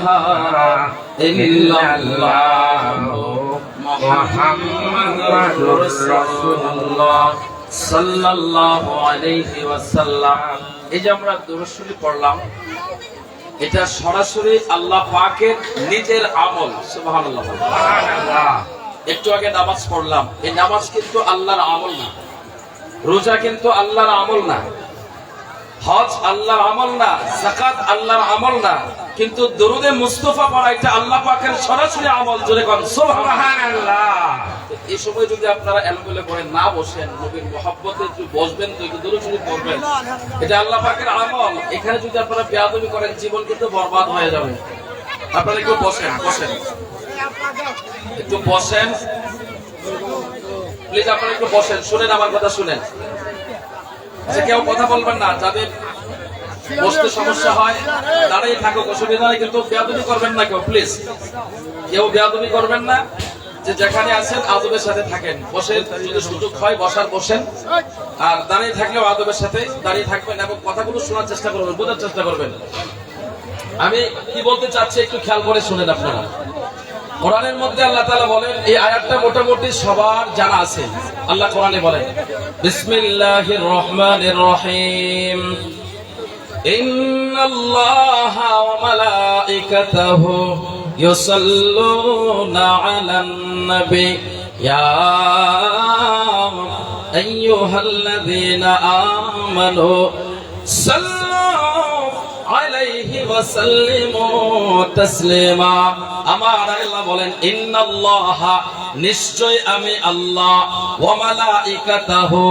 ইলাহা ইল্লাল্লাহু মুহাম্মাদুর রাসূলুল্লাহ সাল্লাল্লাহু আলাইহি ওয়াসাল্লাম। এই যে আমরা দুরূদ শরীফ পড়লাম, এটা সরাসরি আল্লাহ পাকের নিজের আমল। সুবহানাল্লাহ, সুবহানাল্লাহ। একটু আগে নামাজ পড়লাম, এই নামাজ কিন্তু আল্লাহর আমল না, রোজা কিন্তু আল্লাহর আমল না, হজ আল্লাহর আমল না, যাকাত আল্লাহর আমল না, কিন্তু দরুদে মুস্তাফা পড়া এটা আল্লাহ পাকের সরাসরি আমল। জোরে কোন সুবহানাল্লাহ। এই সময় যদি আপনারা এলবেলে করে না বসেন, নবীর মহব্বতে একটু বসবেন, তো একটু দরুদ শরীফ পড়বেন, এটা আল্লাহ পাকের আমল। এখানে যদি আপনারা বেয়াদবি করেন, জীবন কিন্তু বরবাদ হয়ে যাবে। আপনারা একটু বসেন, বসেন, একটু বসেন প্লিজ, আপনারা একটু বসেন, শুনেন আমার কথা, শুনেন। আচ্ছা, কেউ কথা বলবেন না, যাদের বসতে সমস্যা হয় দাঁড়িয়ে থাকুক, অসুবিধা নেই, কিন্তু বেয়াদবি করবেন না কেউ, প্লিজ কেউ বেয়াদবি করবেন না। যে যেখানে আছেন আদবের সাথে থাকেন, বসে যদি সুযোগ হয় বসার বসেন, আর দাঁড়িয়ে থাকলেও আদবের সাথে দাঁড়িয়ে থাকবেন এবং কথাগুলো শোনার চেষ্টা করবেন, বোঝার চেষ্টা করবেন। আমি কি বলতে চাচ্ছি একটু খেয়াল করে শুনেন আপনারা। কোরআনের মধ্যে আল্লাহ তাআলা বলেন, এই আয়াতটা মোটামুটি সবার জানা আছে। আল্লাহ কোরআনে বলেন, বিসমিল্লাহির রহমানির রহিম, ইন্নাল্লাহা ওয়া মালাইকাতাহু ইউসাল্লুনা আলান নবী ইয়া আইয়ুহাল্লাযীনা আমানু সাল্লু আলাইহি ওয়া সাল্লিমু তাসলিমা। আমার আল্লাহ বলেন, ইন্নাল্লাহা, নিশ্চয় আমি আল্লাহ, ওয়া মালাইকাতাহু,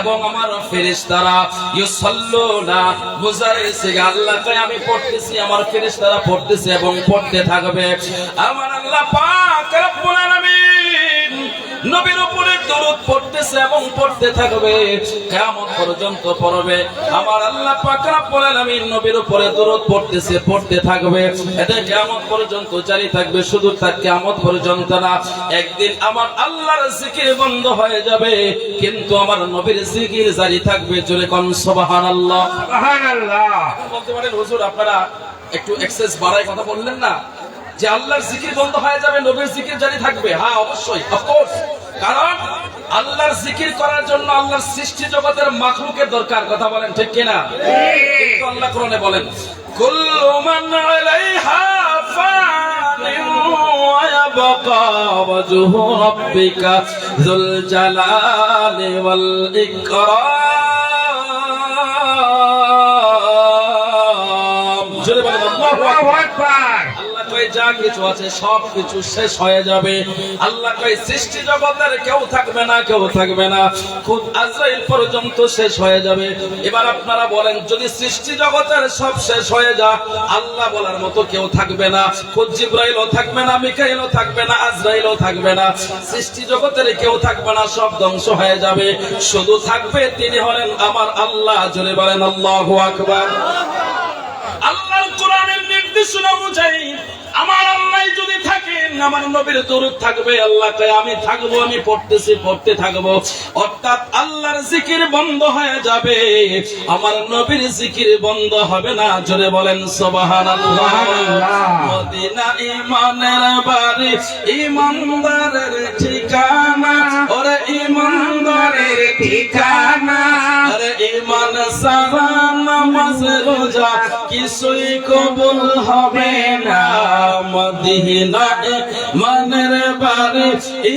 এবং আমার ফেরেশতারা, ইউসাল্লুনা, বুঝাইছে আল্লাহ কয় আমি পড়তেছি, আমার ফেরেশতারা পড়তেছে এবং পড়তে থাকবে। আমার আল্লাহ পাক রব্বুল আলামিন নবীর উপরে দরুদ পড়তেছে এবং পড়তে থাকবে, কিয়ামত পর্যন্ত পড়বে। আমার আল্লাহ পাক রব্বুল আলামিন নবীর উপরে দরুদ পড়তেছে, পড়তে থাকবে, এটা কিয়ামত পর্যন্ত জারি থাকবে। শুধু তার কিয়ামত পর্যন্ত না, একদিন আমার আল্লাহর জিকির বন্ধ হয়ে যাবে, কিন্তু আমার নবীর জিকির জারি থাকবে। জোরে কোন সুবহানাল্লাহ, সুবহানাল্লাহ। বলতে পারেন, হুজুর আপনারা একটু এক্সেস বাড়ায় কথা বললেন না, যে আল্লাহর জিকির বন্ধ হয়ে যাবে, নবীর জিকির জারি থাকবে। হ্যাঁ, অবশ্যই, অফকোর্স, কারণ আল্লাহর জিকির করার জন্য আল্লাহর সৃষ্টি জগতের মাখলুকের দরকার। কথা বলেন ঠিক কিনা? কিন্তু আল্লাহ কোরআনে বলেন, কুল্লু মান আলাইহা ফানিন ওয়া ইয়াবকা ওয়াজহু রাব্বিকা যুল জালালি ওয়াল ইকরাম। জোরে বলেন আল্লাহু আকবার। যা কিছু আছে সব কিছু শেষ হয়ে যাবে। আল্লাহ কয় সৃষ্টি জগতের কেউ থাকবে না, কেউ থাকবে না, খুদ আজরাইল পর্যন্ত শেষ হয়ে যাবে। এবার আপনারা বলেন, যদি সৃষ্টি জগতের সব শেষ হয়ে যায়, আল্লাহ বলার মতো কেউ থাকবে না, খুদ জিবরাইলও থাকবে না, মিকাইলও থাকবে না, আজরাইলও থাকবে না, সৃষ্টি জগতের কেউ থাকবে না, সব ধ্বংস হয়ে যাবে। শুধু থাকবে তিনি হলেন আমার আল্লাহ। জোরে বলেন আল্লাহু আকবার। আল্লাহর কোরআনের নির্দেশনা অনুযায়ী আমার আল্লাহ যদি থাকেন, আমার নবীর দরুদ থাকবে। আল্লাহ কয় আমি থাকবো, আমি পড়তেছি, পড়তে থাকবো, অর্থাৎ আল্লাহর জিকির বন্ধ হয়ে যাবে, আমার নবীর জিকির বন্ধ হবে না। জোরে বলেন সুবহানাল্লাহ। মদিনা ইমানের বাড়ি, ইমানদারের ঠিকানা, ওরে ইমানদারের ঠিকানা, আরে ইমান সারা নামাজ রোজা কিছুই কবুল হবে না। মদিনা ইমানের বাড়ি,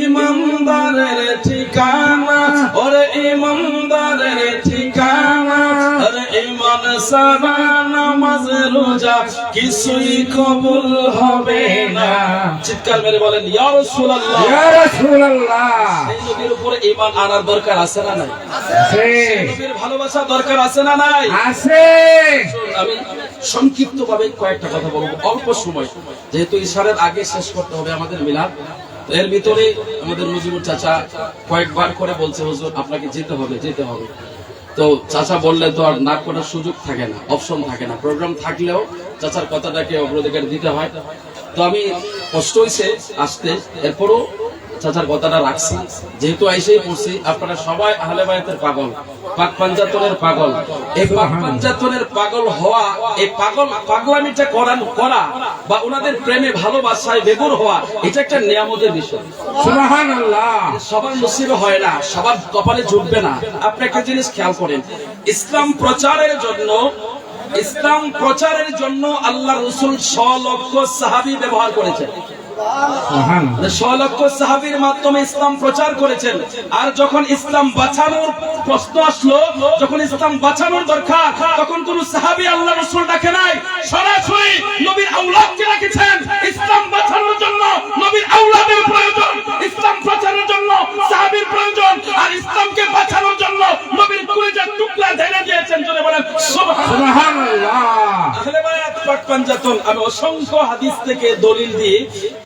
ইমানদারের ঠিকানা, ওরে ইমানদারের ঠিকানা, আরে ইমান সারা নামাজ রোজা কিছুই কবুল হবে না। চিৎকার মেরে বলেন ইয়া রাসূলুল্লাহ, ইয়া রাসূলুল্লাহ। এই নবীর উপরে ঈমান আনার দরকার আছে না নাই? আছে। নবীর ভালোবাসা দরকার আছে না নাই? আছে। আমি সংক্ষিপ্তভাবে কয়েকটা কথা বলবো, অল্প সময়, যেহেতু ইশারের আগে শেষ করতে হবে আমাদের মিলাদ। এর ভিতরে আমাদের মুজিবুর চাচা কয়েকবার করে বলছে, হুজুর আপনাকে যেতে হবে, যেতে হবে। তো চাচা বললে তো আর না করার সুযোগ থাকে না, অপশন থাকে না। প্রোগ্রাম থাকলেও চাচার কথাটাকে অগ্রাধিকার দিতে হয়। তো আমি কষ্ট হয়েছে আসতে, এরপরও চাচার কথাটা রাখছি, যেহেতু আইসেই পড়ছি। আপনারা সবাই আহলে বায়াতের পাগল, পাক পাঞ্জাতনের পাগল, এই পাক পাঞ্জাতনের পাগল হওয়া, এই পাগলামিটা করা বা ওনাদের প্রেমে ভালোবাসায় বেগুর হওয়া, এটা একটা নিয়ামতের বিষয়। সুবহানাল্লাহ। সবার নসিবে হয় না, সবার কপালে জুটবে না। আপনি একটা জিনিস খেয়াল করেন, ইসলাম প্রচারের জন্য আল্লাহ রাসূল 100 লক্ষ সাহাবী ব্যবহার করেছেন। 100 লক্ষ সাহাবীর মাধ্যমে ইসলাম প্রচার করেছেন। আর যখন ইসলাম বাঁচানোর প্রশ্ন আসলো, যখন ইসলাম বাঁচানোর দরকার, তখন কোন সাহাবী আল্লাহ রাসূল ডাকে নাই, সরাসরি নবীর আওলাদকে রেখেছেন। ইসলাম বাঁচানোর জন্য নবীর আওলাদের প্রয়োজন, ইসলাম প্রচারের জন্য সাহাবীর প্রয়োজন, আর ইসলামকে বাঁচানোর জন্য নবীর কলিজার টুকরা ঢেলে দিয়েছেন। জোরে বলেন সুবহানাল্লাহ। আহলে বায়াত পাক পাঞ্জাতন, আমি অসংখ্য হাদিস থেকে দলিল দিয়ে,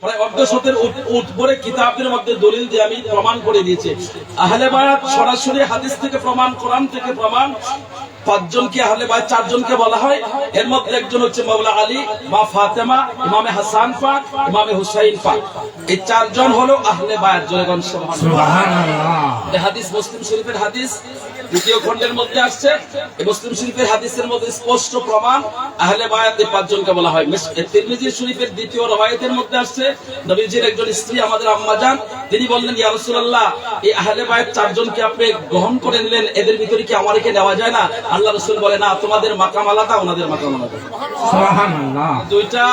প্রায় অর্ধশতের উপরে কিতাবের মধ্যে দলিল দিয়ে আমি প্রমাণ করে দিয়েছি। আহলে বায়াত সরাসরি হাদিস থেকে প্রমাণ, কোরআন থেকে প্রমাণ। 5 জনকে আহলে বায়াত, 4 জনকে বলা হয়। এর মধ্যে একজন হচ্ছে মাওলা আলী, মা ফাতেমা, ইমামে হাসান পাক, ইমামে হুসাইন পাক। এই 4 জন হলো আহলে বায়াত। জোরে বলেন সুবহানাল্লাহ। এই হাদিস মুসলিম শরীফের হাদিস, 2য় খণ্ডের মধ্যে আসছে। এই মুসলিম শরীফের হাদিসের মধ্যে স্পষ্ট প্রমাণ, আহলে বায়াত 5 জনকে বলা হয়। তিরমিজি শরীফের 2য় রওয়ায়াতের মধ্যে আসছে, নবীজির একজন স্ত্রী আমাদের আম্মা জান, তিনি বললেন, ইয়া রাসূলুল্লাহ, এই আহলে বায়াত 4 জনকে আপনি গ্রহণ করে নিলেন, এদের ভিতরে কি আমাদেরকে নেওয়া যায় না? আল্লাহ রাসূল বলে, না, তোমাদের মাকাম আলাদা, ওনাদের মাকাম আলাদা। সুবহানাল্লাহ। দুইটা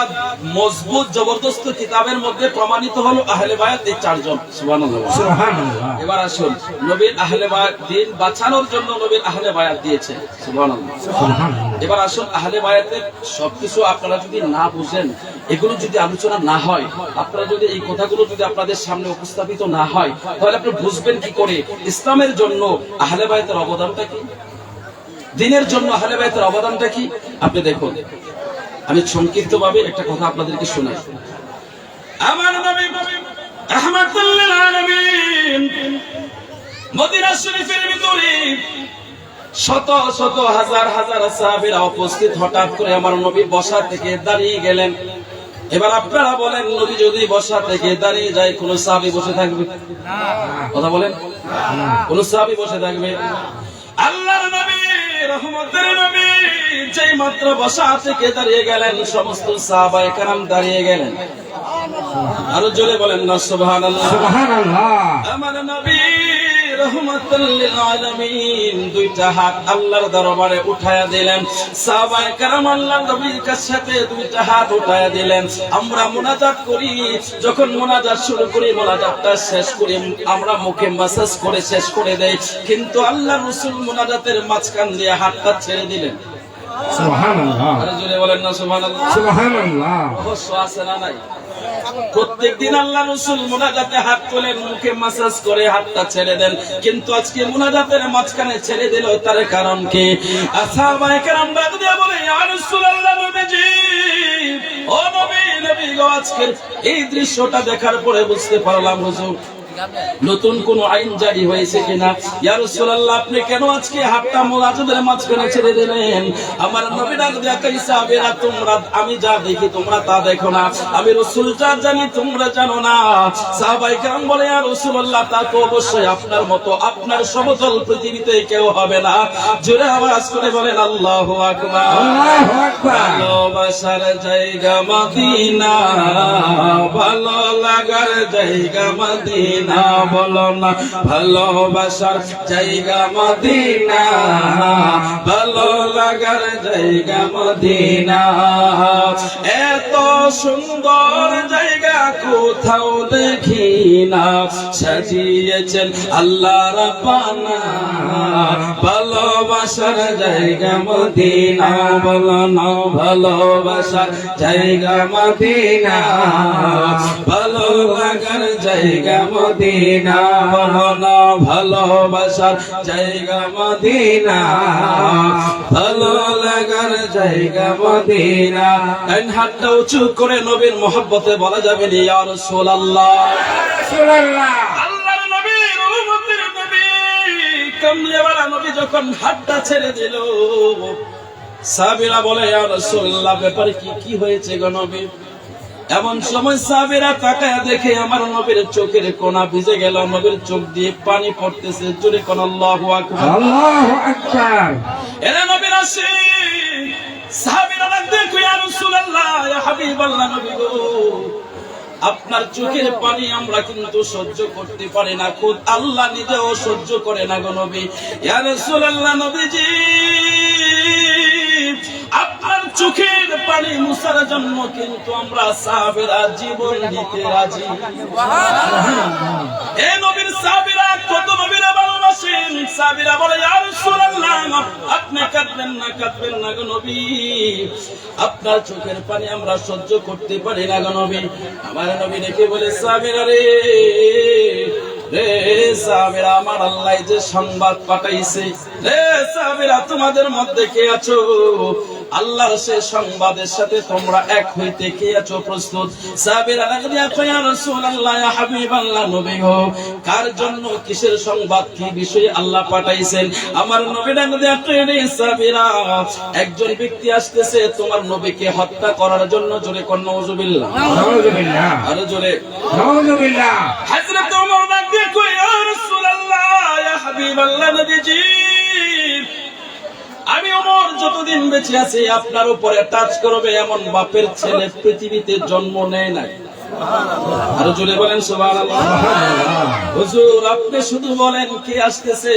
মজবুত জবরদস্ত কিতাবের মধ্যে প্রমাণিত হলো আহলে বায়াত এই 4 জন। সুবহানাল্লাহ, সুবহানাল্লাহ। এবার আসুন, নবীর আহলে বায়াত দিন বাঁচানোর জন্য নবীর আহলে বায়াত দিয়েছে। সুবহানাল্লাহ, সুবহানাল্লাহ। এবার আসুন, আহলে বায়াতের সবকিছু আপনারা যদি না বুঝেন, এগুলো যদি আলোচনা না হয়, আপনারা যদি এই কথাগুলো যদি আপনাদের সামনে উপস্থাপিত না হয়, তাহলে আপনি বুঝবেন কি করে ইসলামের জন্য আহলে বায়াতের অবদানটা কি, দ্বীনের জন্য আহলে বায়াতের অবদানটা কি। আপনি দেখুন, আমি সংক্ষিপ্তভাবে একটা কথা আপনাদেরকে শোনাই। আমার নবী রাহমাতুল লিল আলামিন মদিনা শরীফের ভিতরে শত শত হাজার হাজার সাহাবীরা উপস্থিত। হঠাৎ করে আমার নবী বসা থেকে দাঁড়িয়ে গেলেন। এবার আপনারা বলেন, নবী যদি বসা থেকে দাঁড়িয়ে যায়, কোন সাহাবী বসে থাকবে? কথা বলেন, কোন সাহাবী বসে থাকবে? আল্লাহর নবী, রহমতের নবী যেই মাত্র বসা থেকে দাঁড়িয়ে গেলেন, সমস্ত সাহাবায়ে কেরাম দাঁড়িয়ে গেলেন। আরো জোরে বলেন না সুবহানাল্লাহ, সুবহানাল্লাহ। আমার নবী রহমাতুল লিল আলামিন দুইটা হাত আল্লাহর দরবারে উঠায়া দিলেন। সাহাবায়ে কেরাম আল্লাহর নবীর কাছে দুইটা হাত উঠায়া দিলেন। আমরা মুনাজাত করি, যখন মুনাজাত শুরু করি, মুনাজাতটা শেষ করি, আমরা মুখে মাসাজ করে শেষ করে দেই, কিন্তু আল্লাহর রাসূল মুনাজাতের মাঝখান দিয়ে হাতটা ছেড়ে দিলেন। সুবহানাল্লাহ। আরে জোরে বলেন না সুবহানাল্লাহ, সুবহানাল্লাহ। রহস্য আছে না নাই? প্রত্যেকদিন আল্লাহ রাসূল মুনাজাতে হাত তোলেন, মুখে মাসাজ করে হাতটা ছেড়ে দেন, কিন্তু আজকে মুনাজাতের মাঝখানে ছেড়ে দিল, তার কারণ কি? সাহাবায়ে কেরাম ডাক দিয়ে বলে, ইয়া রাসূলুল্লাহ, নবীজি, ও নবী, নবী গো, আজকের এই দৃশ্যটা দেখার পরে বুঝতে পারলাম, হুজুর, নতুন কোন আইন জারি হয়েছে কিনা। ইয়া রাসূলুল্লাহ, আপনি কেন আজকে হাতটা মুনাজাতের মাঝখানে ছেড়ে দিলেন? আমার নবী ডাক দিয়া কই, সাহাবীরা, তোমরা, আমি যা দেখি তোমরা তা দেখো না, আমি রাসূল যা জানি তোমরা জানো না। সাহাবায়ে কেরাম বলে, ইয়া রাসূলুল্লাহ, তা তো অবশ্যই আপনার মতো, আপনার সমতল পৃথিবীতে কেউ হবে না। জোরে আওয়াজ করে বলেন আল্লাহু আকবার, আল্লাহু আকবার। ভালোবাসার জায়গা মদিনা, ভালো লাগার জায়গা মদিনা, বলো না, ভালোবাসার জায়গা মদিনা, ভালো লাগার জায়গা মদিনা। এত সুন্দর জায়গা কোথাও দেখি না, সাজিয়েছেন আল্লাহ রাব্বানা, ভালোবাসার জায়গা মদিনা, বলো না, ভালোবাসার জায়গা মদিনা, ভালো লাগার জায়গা মদিনা, বলো না, ভালোবাসার জায়গা মদিনা, ভালো লাগার জায়গা মদিনা। হাতটা উঁচু করে নবীর মহব্বতে বলা যাবে, ইয়া রাসূলুল্লাহ, রাসূলুল্লাহ। আল্লাহর নবী, রহমতের নবী, কামলিওয়ালা নবী যখন হাতটা ছেড়ে দিল, সাহাবীরা বলে, ইয়া রাসূলুল্লাহ, ব্যাপারে কি হয়েছে গো নবী? এমন সময় সাহাবীরা তাকায়া দেখে আমার নবীর চোখের কোনা ভিজে গেল, নবীর চোখ দিয়ে পানি পড়তেছে। জোরে কোন আল্লাহু আকবার, আল্লাহু আকবার। এরা নবীর আসে। সাহাবীরা দেখো ইয়া রাসূলুল্লাহ, ইয়া হাবিবাল্লাহ, নবী গো, আপনার চোখের পানি আমরা কিন্তু সহ্য করতে পারি না, খুদ আল্লাহ নিজেও সহ্য করে না গো নবী। ইয়া রাসূলুল্লাহ, নবীজি আপনার চোখের পানি মুছার জন্য কিন্তু আমরা সাহাবীরা জীবন দিতে রাজি। সুবহানাল্লাহ। এই নবীর সাহাবীরা কত নবীরা ভালোবাসেন। সাহাবীরা বলে ইয়া রাসূলুল্লাহ, আপনি কাঁদবেন না গো নবী, আপনার চোখের পানি আমরা সহ্য করতে পারি না গো নবী। আমার নবী দেখে বলে সাহাবীরা রে সাহাবীরা, আমার আল্লাহ যে সংবাদ পাঠাইছে, রে সাহাবীরা তোমাদের মধ্যে কে আছো আল্লাহর সে সংবাদের সাথে তোমরা এক হইতে কে আছো প্রস্তুত? সাহাবীরা লাগিয়া কয় ইয়া রাসূলুল্লাহ, ইয়া হাবিবাল্লাহ, নবী গো, কার জন্য কিসের সংবাদ কি বিষয়ে আল্লাহ পাঠাইছেন? আমার নবী লাগিয়া কয় রে সাহাবীরা, একজন ব্যক্তি আসতেছে তোমার নবীকে হত্যা করার জন্য। জোরে কোন নাউযুবিল্লাহ, নাউযুবিল্লাহ, আরো জোরে নাউযুবিল্লাহ। হযরত ওমর লাগিয়া কয় ইয়া রাসূলুল্লাহ, ইয়া হাবিবাল্লাহ, নবীজি, আমি ওমর যতদিন বেঁচে আছি আপনার উপরে টাচ করবে এমন বাপের ছেলে পৃথিবীতে জন্ম নেয় নাই। আরো জোরে বলেন সুবহানাল্লাহ। হুজুর আপনি শুধু বলেন কে আসতেছে।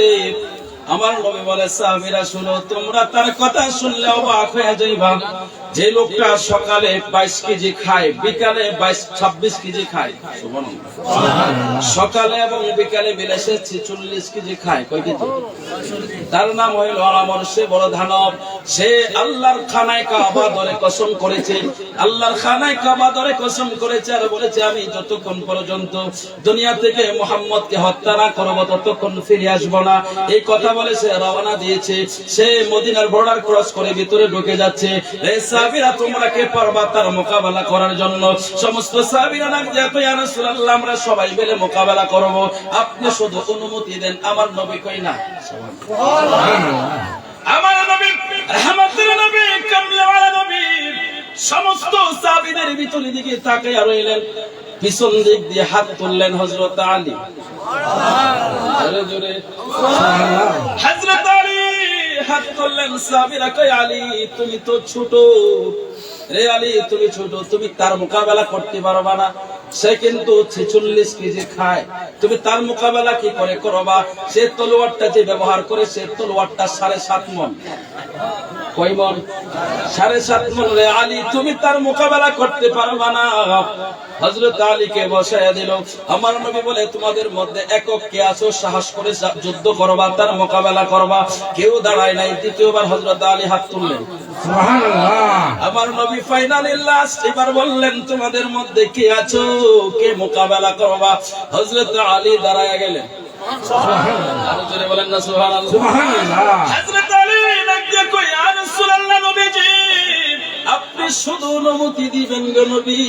আমার নবী বলে সাহাবীরা শুনো, তোমরা তার কথা শুনলে অবাক হয়ে যাইবা। যে লোকটা সকালে 22 কেজি খায়, বিকালে 26 কেজি খায়, সুবহানাল্লাহ, সকালে এবং বিকালে মিলে সে 46 কেজি খায়, কয় কেজি? তার নাম হইল আমর, সে বড় দানব। সে আল্লাহর খানায় কাবা ধরে কসম করেছে, আল্লাহর খানায় কাবা ধরে কসম করেছে আর বলেছে আমি যতক্ষণ পর্যন্ত দুনিয়া থেকে মুহাম্মদকে হত্যা না করব ততক্ষণ ফিরে আসবো না। এই কথা বলে সে রওনা দিয়েছে। সে মদিনার বর্ডার ক্রস করে ভিতরে ঢুকে যাচ্ছে। এই সাহাবীরা তোমরা কে পারবা তার মোকাবেলা করার জন্য? সমস্ত সাহাবীরা ডাক দিয়ে কয় ইয়া রাসূলুল্লাহ, আমরা সবাই মিলে মোকাবেলা করব, আপনি শুধু অনুমতি দেন। আমার নবী কই না, আমার নবী রহমতের নবী, কামলিওয়ালা নবী, সমস্ত সাহাবীদের ভিতরে দিকে তাকায়া রইলেন। পিছন দিক দিয়ে হাত তুললেন হযরত আলী। জোরে জোরে হযরত আলী হাত তুললেন। সাহাবীরা কয় আলী তুমি তো ছোট, রে আলী তুমি ছোট, তুমি তার মোকাবেলা করতে পারবা না। সে কিন্তু 46 কেজি খায়, তুমি তার মোকাবেলা কি করে করবা? সে তলোয়ারটা যে ব্যবহার করে, সে তলোয়ারটা 7.5 মণ। কয় মণ? 7.5 মণ। রে আলী তুমি তার মোকাবেলা করতে পারবা না। হযরত আলীকে বসায়া দিল। আমার নবী বলে তোমাদের মধ্যে একক কে আছো সাহস করে যুদ্ধ করবা, তার মোকাবেলা করবা? কেউ দাঁড়ায় নাই। দ্বিতীয়বার হযরত আলী হাত তুললেন। সুবহানাল্লাহ। আমার নবী ফাইনালি লাস্ট এবার বললেন তোমাদের মধ্যে কে আছো কে মোকাবেলা করবা? হযরত আলী দাঁড়ায়া গেলেন। সুবহানাল্লাহ, আরো জোরে বলেন না সুবহানাল্লাহ। সুবহানাল্লাহ। হযরত আলী ডাকতে কই ইয়া রাসূলুল্লাহ, নবীজি আপনি শুধু অনুমতি দিবেন গো নবী।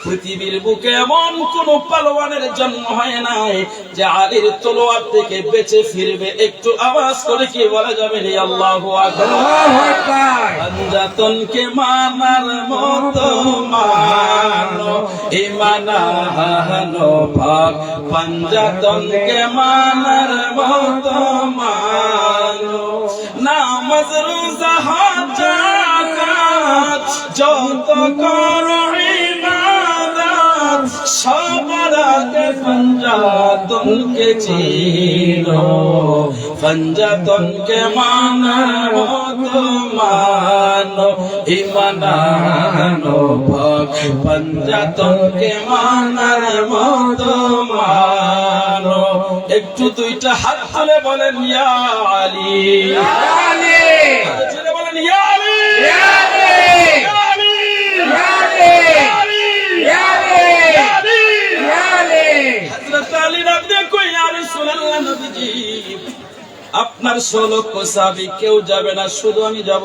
পৃথিবীর বুকে এমন কোন পালোয়ানের জন্ম হয় নাই যে আলীর তলোয়ার থেকে বেঁচে ফিরবে। একটু আওয়াজ করে কি বলা যাবে? আল্লাহু আকবার, আল্লাহু আকবার। পাঞ্জাতনকে মানার মতো মানো, ইমানানো ভাগ পাঞ্জাতনকে মানার মতো মানো, নামাজ রোজা হজ যাকাত যত করো ইবাদত, সবার আগে পাঞ্জাতনকে চিনো, পাঞ্জাতনকে মানার মতো মানো, ইমানানো ভাগ পাঞ্জাতনকে মানার মতো মানো। একটু দুইটা হাত তুলে বলেন ইয়া আলী, ইয়া আলী, জোরে বলেন ইয়া আলী, ইয়া আলী, ইয়া আলী, ইয়া আলী, ইয়া আলী, ইয়া আলী। হযরত আলী রাদি কই ইয়া রাসূলুল্লাহ, নবীজি আপনার 16 লক্ষ সাহাবী কেউ যাবে না, শুধু আমি যাব।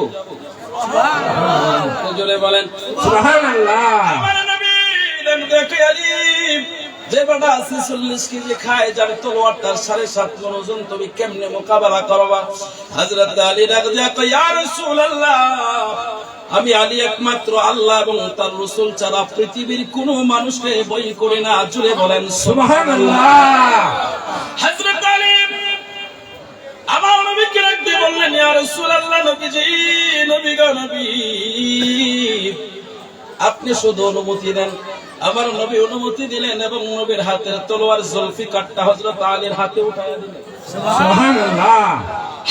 সুবহানাল্লাহ, জোরে বলেন সুবহানাল্লাহ। আমার নবী দেখে আলী যে বাবা 46 কেজি খায়, যার তলোয়ারটার 7.5 মণ ওজন, তুমি কেমনে মোকাবেলা করবা? হযরত আলী রাদিয়াল্লাহু ইয়া রাসূলুল্লাহ আমি আলী একমাত্র আল্লাহ এবং তার রাসূল ছাড়া পৃথিবীর কোনো মানুষকে বই করি না। জুড়ে বলেন সুবহানাল্লাহ। হযরত আলী আমার নবীকে রাখতে বললেন, ইয়া রাসূলুল্লাহ, নবীজি, নবী গো নবী, আপনি শুধু অনুমতি দেন। আমার নবী অনুমতি দিলেন এবং নবীর হাতের তলোয়ার জুলফিকারটা হযরত আলীর হাতে উঠায়া দিলেন। সুবহানাল্লাহ।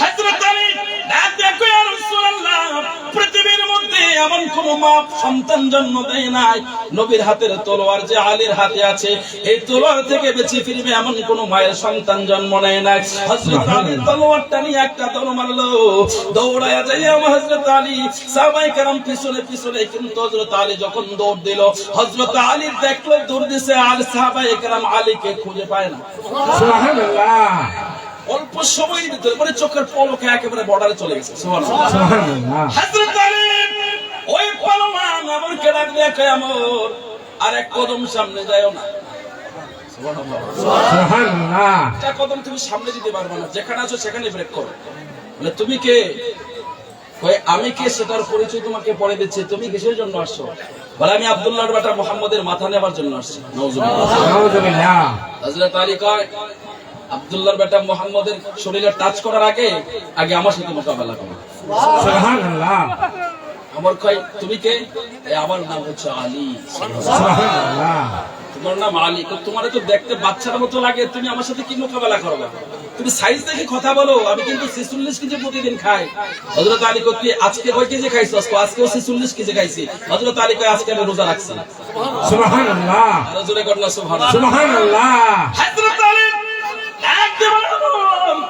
হযরত আলী ডাক দিয়ে কয়, ইয়া রাসূলুল্লাহ, পৃথিবীর মধ্যে এমন কোন মা সন্তান জন্ম দেয় নাই, নবীর হাতের তলোয়ার যে আলীর হাতে আছে, এই তলোয়ার থেকে বেঁচে ফিরবে এমন কোন মায়ের সন্তান জন্ম নেয় নাই। হযরত আলী তলোয়ারটা নিয়ে একটা দৌড় মারলো, দৌড়ায়া যাইয়া হযরত আলী সাহাবায়ে কেরাম পিছনে পিছনে, কিন্তু হযরত আলী যখন দৌড় দিল, হযরত আলী দেখলো দৌড় দিছে, আর সাহাবায়ে কেরাম আলীকে খুঁজে পায় না। সুবহানাল্লাহ। অল্প সময়ের ভিতরে মানে চোখের পলকে একেবারে বর্ডারে চলে গেছে। সুবহানাল্লাহ। সুবহানাল্লাহ। হযরত আলী ওই পালোয়ান আমাকে ডাক দিয়ে কয়, আমর আর এক কদম সামনে যাও না। সুবহানাল্লাহ। সুবহানাল্লাহ। একটা কদম তুমি সামনে যেতে পারবে না, যেখানে আছো সেখানে ব্রেক করো। বলে, তুমি কে? কয়, আমি কে সেটার পরিচয় তোমাকে পরে দিচ্ছি। তুমি কিসের জন্য আসছো? বলে, আমি আব্দুল্লাহর বেটা মুহাম্মদের মাথা নেবার জন্য আসছি। নাউজুবিল্লাহ। নাউজুবিল্লাহ। হযরত আলী কয়, আব্দুল্লাহর বেটা মুহাম্মদের শরীরে টাচ করার আগে আগে আমার সাথে মোকাবেলা করো। সুবহানাল্লাহ। আমার কয়, তুমি কে? আমার নাম হচ্ছে আলী। সুবহানাল্লাহ। তোমার নাম আলী? তোমার তো দেখতে বাচ্চার মতো লাগে, তুমি আমার সাথে কি মোকাবেলা করবে? তুমি সাইজ দেখে কথা বলো, আমি কিন্তু 46 কেজি প্রতিদিন খাই। হযরত আলী কয়, তুই আজকে কয় কেজি খাইছিস? আজকেও 46 কেজি খাইছি। হযরত আলী কয়, আজকে আমি রোজা রাখছি। সুবহানাল্লাহ। আরো জোরে কর না সুবহানাল্লাহ। সুবহানাল্লাহ। হযরত আলী একদম,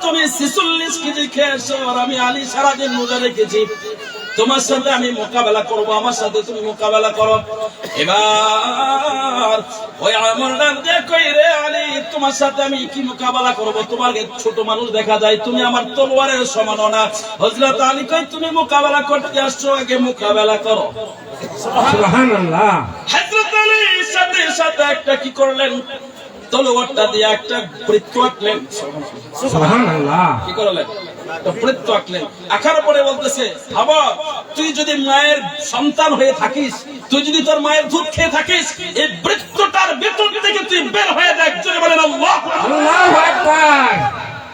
তুমি 46 কেজি খেয়েছো আর আমি আলী সারাদিন রোজা রেখেছি, তোমার সাথে আমি মোকাবেলা করব, আমার সাথে তুমি মোকাবেলা করো। এবার ওই আমর ডাক দিয়ে কই, রে আলী, তোমার সাথে আমি কি মোকাবেলা করব? তোমাকে ছোট মানুষ দেখা যায়, তুমি আমার তলোয়ারের সমান না। হযরত আলী কই, তুমি মোকাবেলা করতে আসছো, আগে মোকাবেলা করো। সুবহানাল্লাহ। হযরত আলীর সাথে সাথে একটা কি করলেন, তলোয়ারটা দিয়ে একটা বৃত্ত আঁকলেন। সুবহানাল্লাহ। কি করলেন? একটা বৃত্ত আঁকলেন। আঁকার পরে বলতেছে, বাবা, তুই যদি মায়ের সন্তান হয়ে থাকিস, তুই যদি তোর মায়ের দুধ খেয়ে থাকিস, এই বৃত্তটার ভেতর থেকে তুই বের হয়ে দেখ। জোরে বলেন আল্লাহু আকবার। আল্লাহু আকবার।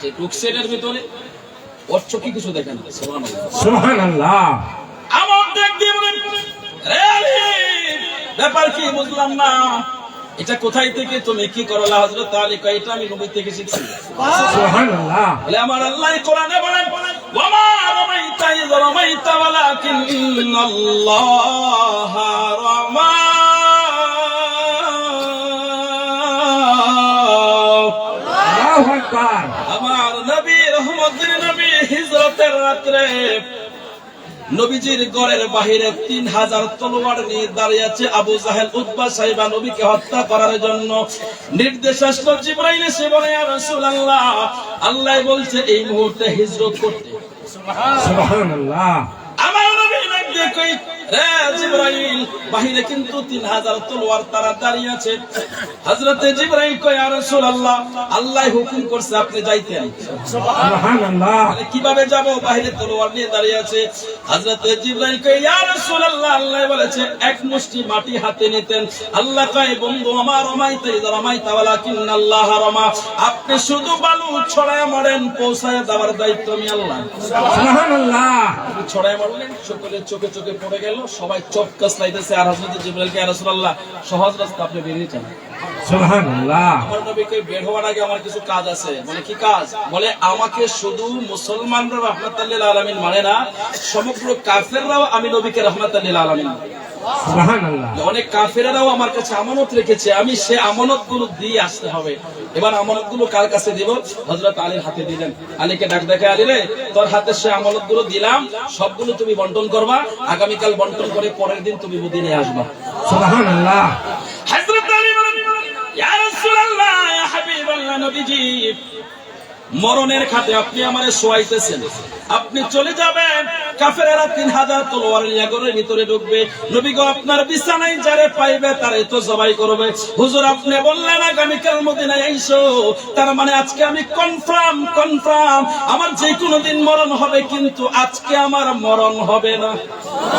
যে রুকসেনের ভিতরে ওর চোখে কিছু দেখে না। সুবহানাল্লাহ। সুবহানাল্লাহ। আমার দেখ দিয়ে বলেন, রে আলী, ব্যাপার কি বুঝলাম না, এটা কোথায় থেকে তুমি কি করলা? হযরত আলী কয়, এটা আমি নবী থেকে শিখছি। সুবহানাল্লাহ। বলে, আমার আল্লাহ কোরআনে বলেন, ওয়ামা রামাইতা ইয রামাইতা ওয়ালাকিন্নাল্লাহ রামা। আল্লাহু আকবার। আমার নবী, রহমতের নবী, হিজরতের রাত্রে নবীজির ঘরের বাহিরে 3000 তলোয়ার নিয়ে দাঁড়িয়ে আছে আবু জাহেল, উতবা, সাইবা নবীকে হত্যা করার জন্য। নির্দেশ আসলো, জিবরাইল এসে বলে, ইয়া রাসূলুল্লাহ, আল্লাহ বলছে এই মুহূর্তে হিজরত করতে। সুবহানাল্লাহ। আমার নবী ডাক দিয়ে কই, রে জিবরাইল, বাহিরে কিন্তু 3000 তলোয়ার তারা দাঁড়িয়ে আছে। হযরতে জিবরাইল কয়, ইয়া রাসূলুল্লাহ, আল্লাহ হুকুম করছে আপনি যাইতেন। সুবহানাল্লাহ। মানে কিভাবে যাব? বাহিরে তলোয়ার নিয়ে দাঁড়িয়ে আছে। হযরতে জিবরাইল কয়, ইয়া রাসূলুল্লাহ, আল্লাহ বলেছে এক মুষ্টি মাটি হাতে নিতেন। আল্লাহ কয়, বন্ধু আমার, রমাইতা ইয রামাইতা ওয়ালাকিন্নাল্লাহ রামা, আপনি শুধু বালু ছড়ায় মারেন, পৌঁছায় দেওয়ার দায়িত্ব আমি আল্লাহ। সুবহানাল্লাহ। ছড়ায় মারলেন, সকলের চোখে চোখে পড়ে গেল, সবাই চোখ কাছলাইতেছে। আর হযরত জিবরাইলকে, ইয়া রাসূলুল্লাহ, সহজ রাস্তা আপনি বেরিয়ে যান। সুবহানাল্লাহ। আমার নবীকে বের হওয়ার আগে আমার কিছু কাজ আছে। মানে কি কাজ? বলে, আমাকে শুধু মুসলমানরা রাহমাতাল লিল আলামিন মানে না, সমগ্র কাফেররাও আমি নবীকে রাহমাতাল লিল আলামিন। সুবহানাল্লাহ। অনেক কাফেররাও আমার কাছে আমানত রেখেছে, আমি সে আমানত গুলো দিয়ে আসতে হবে। এবার আমানত গুলো কার কাছে দিব? হযরত আলীর হাতে দিলেন। আলীকে ডাক দেখে, আলী রে, তোর হাতে সে আমানত গুলো দিলাম, সবগুলো তুমি বন্টন করবা, আগামীকাল বন্টন করে পরের দিন তুমি মদিনে আসবা। সুবহানাল্লাহ। হযরত আলী বলেন, ইয়া রাসূলুল্লাহ, ইয়া হাবিবাল্লাহ, নবীজি, মরণের খাটে আপনি আমারে শোয়াইতেছেন, আপনি চলে যাবেন, কাফেরেরা 3000 তলোয়ার নিয়ে ঘরের ভিতরে ঢুকবে। নবী গো আপনার বিছানায় যারে পাইবে তারে তো জবাই করবে। হুজুর আপনি বললেন আগামীকাল মদিনায় আইসো, তার মানে আজকে আমি কনফার্ম আমার যে কোনো দিন মরণ হবে, কিন্তু আজকে আমার মরণ হবে না।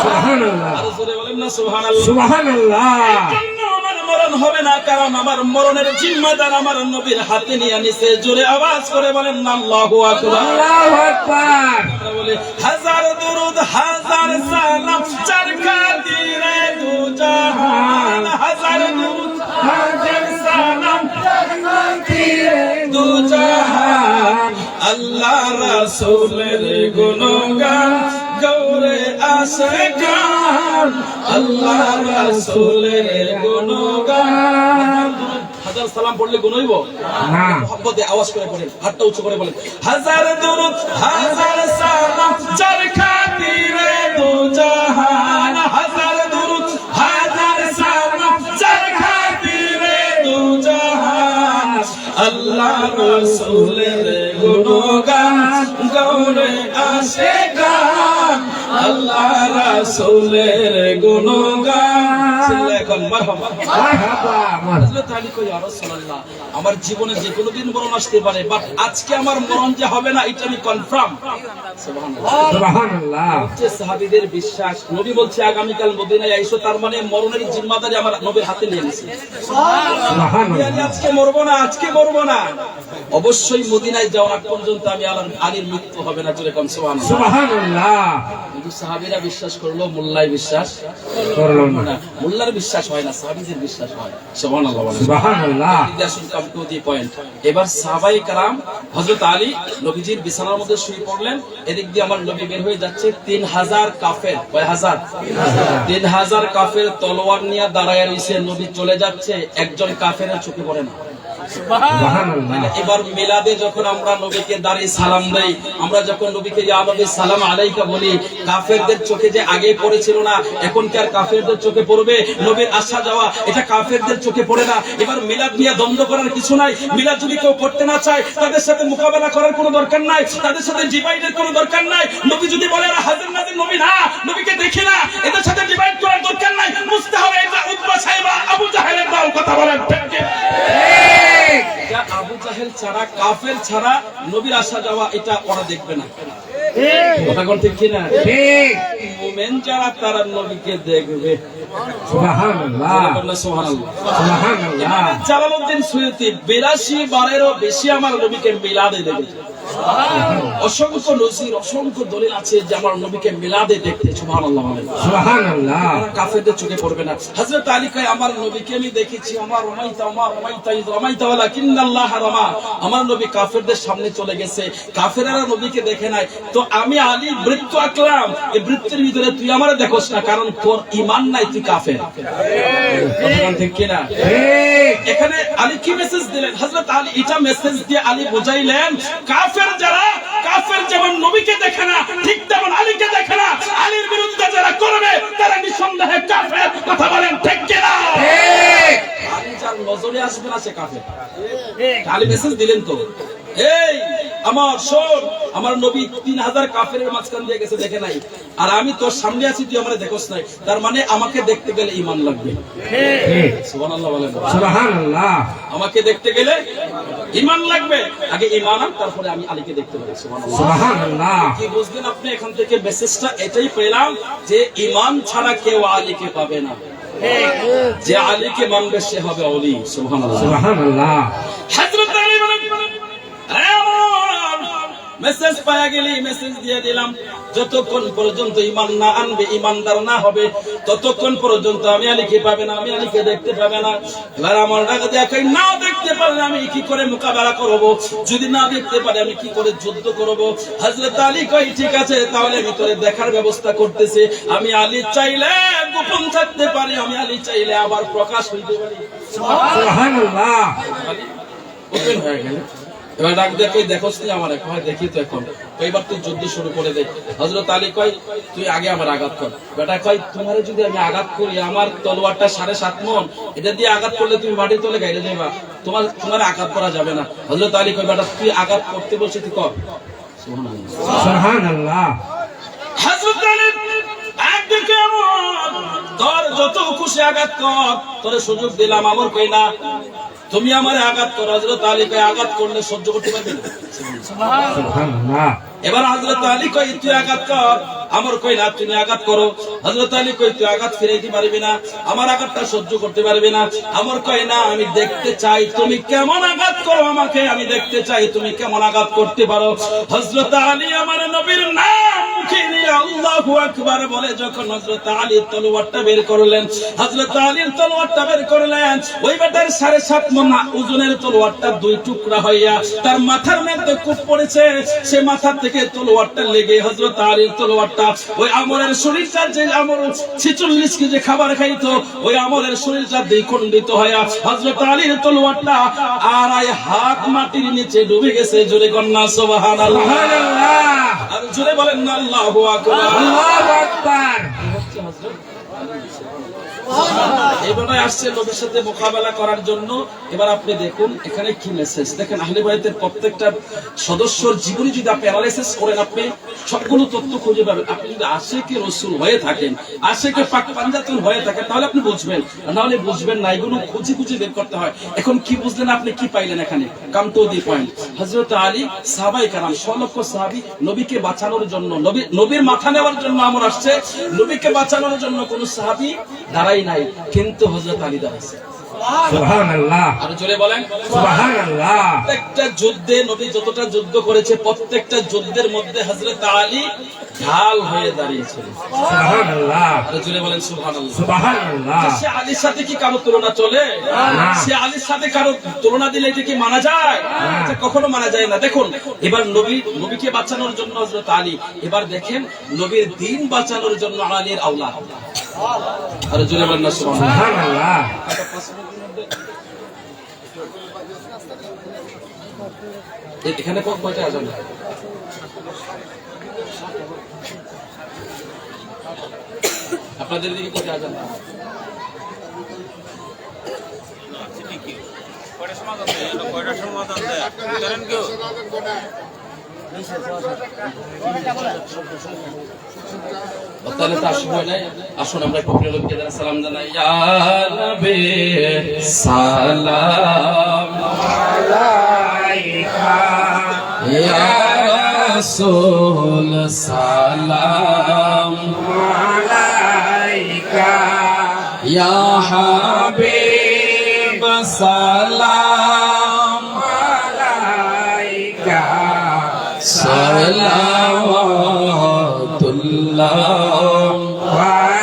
সুবহানাল্লাহ আরো জোরে বলেন না সুবহানাল্লাহ। সুবহানাল্লাহ কেন আমার মরণ হবে না? কারণ আমার মরণের জিম্মাদার আমার নবীর হাতে নিয়ে নিছে। জোরে আওয়াজ করে বলেন না আল্লাহু আকবার। আল্লাহু আকবার আমরা বলি হাজার দরুদ হাজার সালাম চার খাতিরে দু জাহান, হাজার দরুদ হাজার সালাম দু জাহান, আল্লাহ রাসূলের গুণগান গৌরে আশিকান, আল্লাহ রাসূলের গুণগান। হাজার সালাম পড়লে গুণ হইব না। মহব্বতে আওয়াজ করে পড়েন, হাতটা উঁচু করে বলেন হাজার দরুদ হাজার সালাম চার খাতিরে দু জাহান, হাজার দরুদ হাজার সালাম চার খাতিরে দু জাহান, আল্লাহ রাসূলের গুণগান গৌরে আশিকান, আল্লাহ রাসূলের গুণগান। এখন মারহাবা মারহাবা হযরত আলী কই ইয়া রাসূলুল্লাহ আমার জীবনে যে কোনো দিন মরণ আসতে পারে, বাট আজকে আমার মরণ যে হবে না এটা আমি কনফার্ম। সুবহানাল্লাহ সুবহানাল্লাহ হচ্ছে সাহাবীদের বিশ্বাস। নবী বলছে আগামীকাল মদিনায় আইসো, তার মানে মরণের জিম্মাদারি আমার নবীর হাতে নিয়ে নিয়েছে। সুবহানাল্লাহ আজকে মরবো না অবশ্যই মদিনায় যাওয়ার আগ পর্যন্ত আমি আলীর মৃত্যু হবে না। জোরে কোন সুবহানাল্লাহ। সুবহানাল্লাহ কিন্তু সাহাবীরা বিশ্বাস করলো, মোল্লাই বিশ্বাস করলো না। মোল্লার বিশ্বাস হয় না, সাহাবীদের বিশ্বাস হয়। সুবহানাল্লাহ বলেন। সুবহানাল্লাহ এবার সাহাবায়ে কেরাম হযরত আলী নবীজির বিছানার মধ্যে শুয়ে পড়লেন। এদিক দিয়ে আমার নবী বের হয়ে যাচ্ছে। 3000 কাফের, কয় হাজার? 3000 কাফের তলোয়ার নিয়ে দাঁড়ায় রইছে। নবী চলে যাচ্ছে, একজন কাফেরের চোখে পড়ে না। সুবহানাল্লাহ এবার মিলাদে যখন আমরা নবীকে দাঁড়িয়ে সালাম দেই, আমরা যখন নবীকে ইয়া নবী সালাম আলাইকা বলি, কাফেরদের চোখে যে আগে পড়েছিল না, এখন কি আর কাফেরদের চোখে পড়বে? নবীর আসা যাওয়া এটা কাফেরদের চোখে পড়ে না। এবার মিলাদ নিয়ে দ্বন্দ্ব করার কিছু নাই। মিলাদ যদি কেউ পড়তে না চায়, তাদের সাথে মোকাবেলা করার কোনো দরকার নাই, তাদের সাথে ডিভাইডের কোনো দরকার নাই। নবী যদি বলে এরা হাজির নাজির নবী না, নবীকে দেখি না, এদের সাথে ডিভাইড করার দরকার নাই। বুঝতে হবে এটা উতবা সাইবা আবু জাহেলের দল। কথা বলেন ঠিক কি? যা আবু জাহেল ছাড়া, কাফের ছাড়া নবীর আসা যাওয়া এটা ওরা দেখবে না। কথা কোন ঠিক কিনা? ঠিক মুমিন যারা তারা নবীকে দেখবে। সুবহানাল্লাহ সুবহানাল্লাহ। সুবহানাল্লাহ জালালউদ্দিন সুয়ুতি 82 বারেরও বেশি আমার নবীকে মিলাদে দেখেছে। অসংখ্য নজির, অসংখ্য দলিল আছে যে আমার নবীকে মিলাদে দেখতে। সুবহানাল্লাহ বলেন। সুবহানাল্লাহ কাফেরদের চোখে পড়বে না। হযরত আলী কয় আমার নবীকে আমি দেখেছি, আমার রমাইতা ওয়ালাকিন্নাল্লাহ রামা। আমার নবী কাফেরদের সামনে চলে গেছে, কাফেররা নবীকে দেখে নাই। তো আমি আলী বৃত্ত আঁকলাম, এই বৃত্তের ভিতরে তুই আমারে দেখোস না, কারণ তোর ঈমান নাই, তুই কাফের। কথা ঠিক কি না? ঠিক এখানে আলী কি মেসেজ দিলেন? হযরত আলী এটা মেসেজ দিয়ে আলী বুঝাইলেন, কাফের যারা, কাফের যেমন নবীকে দেখে না, ঠিক তেমন আলীকে দেখে না। আলীর বিরুদ্ধে যারা করবে তারা নিঃসন্দেহে কাফের। কথা বলেন ঠিক কি না? ঠিক আলী যার নজরে আসবে না সে কাফের। আলী মেসেজ দিলেন তো, এই আমার শোন, আমার নবী 3000 কাফেরের মাঝখান দিয়ে গেছে, দেখে নাই, আর আমি তোর সামনে আছি, তুই আমারে দেখোস নাই, তার মানে আমাকে দেখতে গেলে ঈমান লাগবে। ঠিক সুবহানাল্লাহ বলেন। সুবহানাল্লাহ আমাকে দেখতে গেলে ঈমান লাগবে। আগে ঈমান আন, তারপরে আমি আলীকে দেখতে পারি। সুবহানাল্লাহ। সুবহানাল্লাহ কি বুঝলেন আপনি এখান থেকে? মেসেজটা এটাই পেলাম যে ঈমান ছাড়া কেউ আলীকে পাবে না। যে আলীকে মানবে সে হবে ওলি। সুবহানাল্লাহ। সুবহানাল্লাহ হযরত আলী বলেন, মেসেজ পাওয়া গেলে মেসেজ দিয়ে দিলাম, যতক্ষণ পর্যন্ত ঈমান না আনবে, ঈমানদার না হবে, ততক্ষণ পর্যন্ত আমি আলীকে পাবে না, আমি আলীকে দেখতে পাবে না। এবার আমার ডাকে দেখাই, না দেখতে পারলে আমি কি করে মোকাবেলা করব? যদি না দেখতে পারে আমি কি করে যুদ্ধ করব? হযরত আলী কই ঠিক আছে, তাহলে আমি তোরে দেখার ব্যবস্থা করতেছি। আমি আলী চাইলে গোপন থাকতে পারি, আমি আলী চাইলে আবার প্রকাশ হইতে পারি। সুবহানাল্লাহ আলী ওপেন হয়ে গেল। এবার ডাক দিয়ে কই দেখোস নি আমার? কয় দেখি তো। এখন এবার তুই যুদ্ধ শুরু করে দে। হযরত আলী কয় তুই আগে আমার আঘাত কর। বেটা কয় তোমারে যদি আমি আঘাত করি, আমার তলোয়ারটা 7.5 মণ, এটা দিয়ে আঘাত করলে তুমি মাটি তলে গাইলে যাবা, তোমার আঘাত করা যাবে না। হযরত আলী কয় বেটা তুই আঘাত করতে বলছিস, তুই কর। সুবহানাল্লাহ। সুবহানাল্লাহ হযরত আলী একদিকে এমন, তোর যত খুশি আঘাত কর, তোর সুযোগ দিলাম, আমর কই না তুমি আমারে আঘাত করো। হযরত আলীকে আঘাত করলে সহ্য করতে পারবে না। সুবহানাল্লাহ। এবার হযরত আলী কই তুই আঘাত কর, আমর কই না তুমি আঘাত করো। হযরত আলী কই তুই আঘাত ফিরাইতে পারবি না, আমার আঘাতটা সহ্য করতে পারবি না। আমর কই না আমি দেখতে চাই তুমি কেমন আঘাত করো আমাকে, আমি দেখতে চাই তুমি কেমন আঘাত করতে পারো। হযরত আলী আমার নবীর নাম মুখে নিয়ে আল্লাহু আকবার বলে যখন হযরত আলী তলোয়ারটা বের করলেন, হযরত আলীর তলোয়ারটা বের করলেন, ওই বেটার 7.5 মণ ওজনের তলোয়ারটা দুই টুকরা হইয়া তার মাথার মধ্যে কূপ পড়েছে। সে মাথা থেকে তলোয়ারটা লেগে হযরত আলীর তলোয়ারটা ওই আমরের শরীরটা, যে আমর 46 কেজি খাবার খাইতো, ওই আমরের শরীরটা দ্বিখণ্ডিত হইয়া হযরত আলীর তলোয়ারটা 2.5 হাত মাটির নিচে ডুবে গেছে। জোরে কন্যা সুবহানাল্লাহ। আর জোরে বলেন না আল্লাহু আকবার। আল্লাহু আকবার। এবারে আসছে নবীর সাথে মোকাবেলা করার জন্য। এবার আপনি দেখুন এখানে কি মেসেজ। দেখেন আহলে বাইতের প্রত্যেকটা সদস্যর জীবনী যদি আপনি অ্যানালাইসিস করেন, আপনি সবগুলো তথ্য খুঁজে পাবেন। আপনি যদি আশিকে রাসূল হয়ে থাকেন, আশিকে পাক পাঞ্জাতুন হয়ে থাকেন, তাহলে আপনি বুঝবেন, না হলে বুঝবেন না। এগুলো খুঁজে খুঁজে বের করতে হয়। এখন কি বুঝলেন আপনি, কি পাইলেন এখানে? Come to the point. Hazrat Ali, সাহাবায়ে কেরাম, 100 লক্ষ সাহাবী নবীকে বাঁচানোর জন্য, নবীর মাথা নেওয়ার জন্য আমর আসছে। নবীকে বাঁচানোর জন্য কোন সাহাবী দাঁড়াই নাই, কিন্তু হযরত আলী দাঁড়াইছে। সুবহানাল্লাহ। আর জোরে বলেন সুবহানাল্লাহ। প্রত্যেকটা যুদ্ধে নবী যতটা যুদ্ধ করেছে, প্রত্যেকটা যুদ্ধের মধ্যে হযরত আলী ঢাল হয়ে দাঁড়িয়েছিলেন। সুবহানাল্লাহ। আর জোরে বলেন সুবহানাল্লাহ। সুবহানাল্লাহ। সে আলীর সাথে কি কারো তুলনা চলে? সে আলীর সাথে কারো তুলনা দিলে এটা কি মানা যায়? এটা কখনো মানা যায় না। দেখুন এবার নবীকে বাঁচানোর জন্য হযরত আলী, এবার দেখেন নবীর দ্বীন বাঁচানোর জন্য আলীর আওলাদ। আর জোরে বলেন না সুবহানাল্লাহ। সুবহানাল্লাহ। এখানে কয়টা আজান? আপনাদের দিকে কয়টা আজান? তাহলে তার সময় নাই। আসুন আমরা প্রিয় লোককে যারা সালাম জানাই। ইয়া নবী সালাম আলাইকা, ইয়া রাসূল সালাম আলাইকা, ইয়া হাবিব সালাম আলাইকা, সালাওয়াতুল্লাহ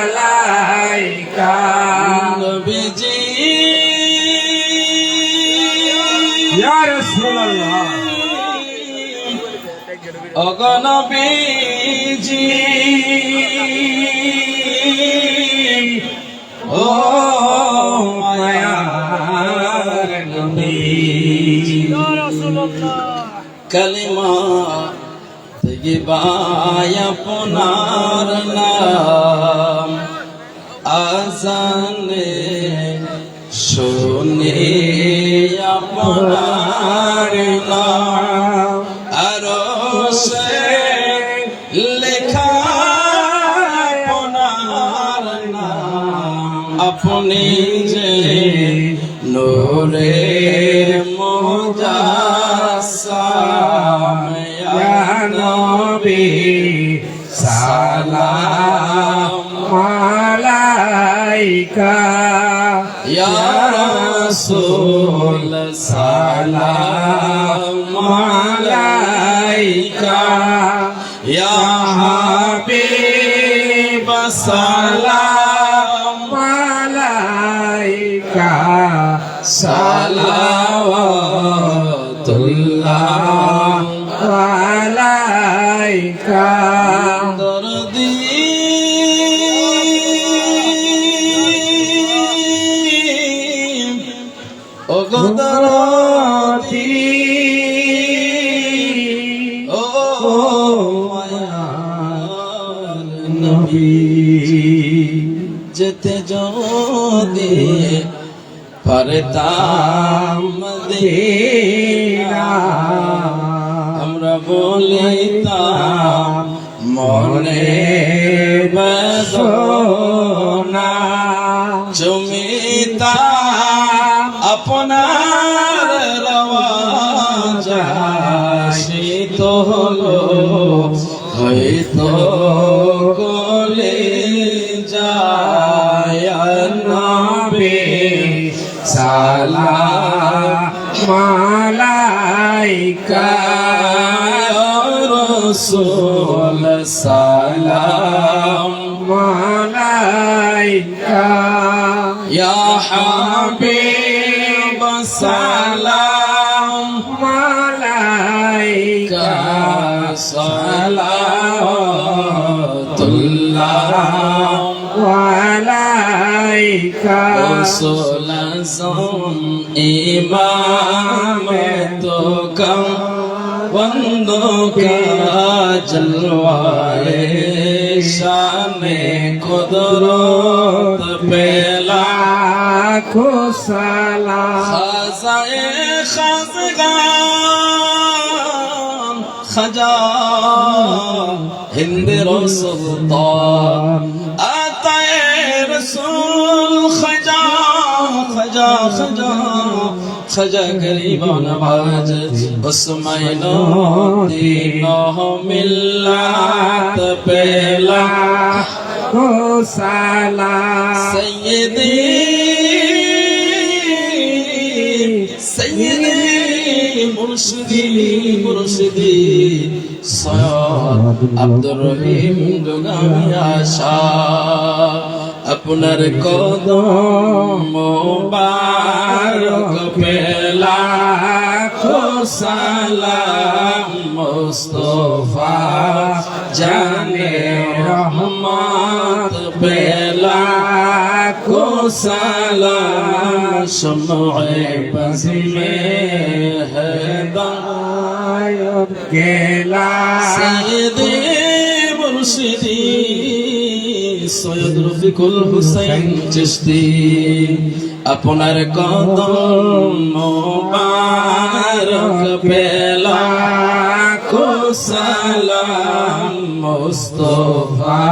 আলাইকা। নবীজি ইয়া রাসূলুল্লাহ। ওগো নবীজি, ও মায়ার নবী, কালিমা তৈয়বায় আপনার নাম, আজানে শুনে আপনার নাম, আরশে লেখা আপনার নাম, আপনি যে নূরের মুজাসসাম, ইয়া নবী সালাম আলাইকা, ইয়া রাসূল সালাম আলাইকা, ইয়া হাবিব সালাম আলাইকা, সালাওয়াতুল্লাহ আলাইকা। দরদি ওগো দরদি, ও মায়ার নবী, যেতে যদি পারতাম মদিনা, আমরা বলিতাম মনে বেদনা চুমিতা আপনার রওয়াজাশিত হলো হয়তো কোলে যায় নবী সালাম আলাইকা রাসূল সালাম আলাইকা ইয়া হাবিব সালাম আলাইকা সালাতুল্লাহ আলাইকা রাসূল আযম ইমাম তো কম বন্দো কা জলওয়ায়ে শানে কুদরত পেলা লাখো সালাম খাজায়ে খাজগান খাজা হিন্দ সুলতান আতায়ে রসুল খাজা খাজা খাজা খাজা গরিবান আওয়াজ উসমাইনো দিনো মিল্লাত পেলা লাখো সালাম سيدي سيدي مرشدي مرشدي সৈয়দ আব্দুর রহিম দুগামী আশা আপনার কদম মোবারক পেলা লাখো সালাম মুস্তাফা জানে রহমত পেলা লাখো সালাম শমঈ বজ মে হেদায়ত গেলা سيدي مرشدي সৈয়দ রফিকুল হুসাইন চিশতি আপনার কদম মোবারক পেলা লাখো সালাম মুস্তাফা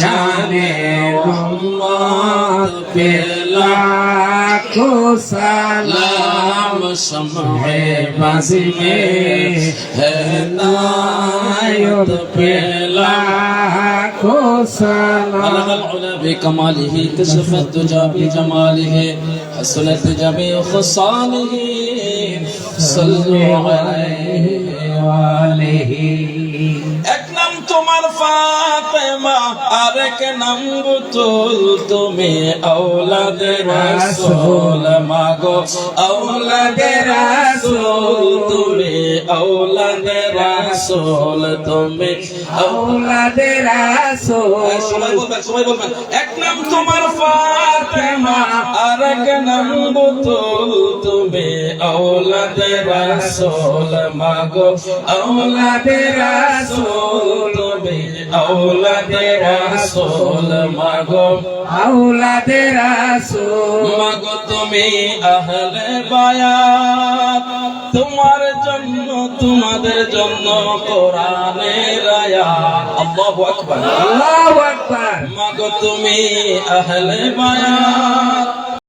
জানে রহমত পেলা লাখো সালাম शम्हे बाज़ी में हिदायत पेला लाखो सलाम بلغ العلا بكماله كشف الدجى بجماله حسنت جميع خصاله صلوا عليه وآله এক নাম তোমার ফাতেমা আরেক নাম বুতুল তুমি আওলাদে রাসূল মাগো আওলাদে রাসূল তুমি আওলাদে রাসূল তুমি औलादे रासूल সবাই বলবেন এক নাম তোমার ফাতেমা আরেক নাম বুতুল তুমি আওলাদে রাসূল মাগো আওলাদে রাসূল তুমি আওলাদে রাসূল মাগো औलादे रासूल মাগো তুমি আহলে বায়াত তোমার জন্য তোমাদের জন্য কোরআনের আয়াত আল্লাহু আকবার अल्लाहु अकबर মাগো তুমি আহলে বায়াত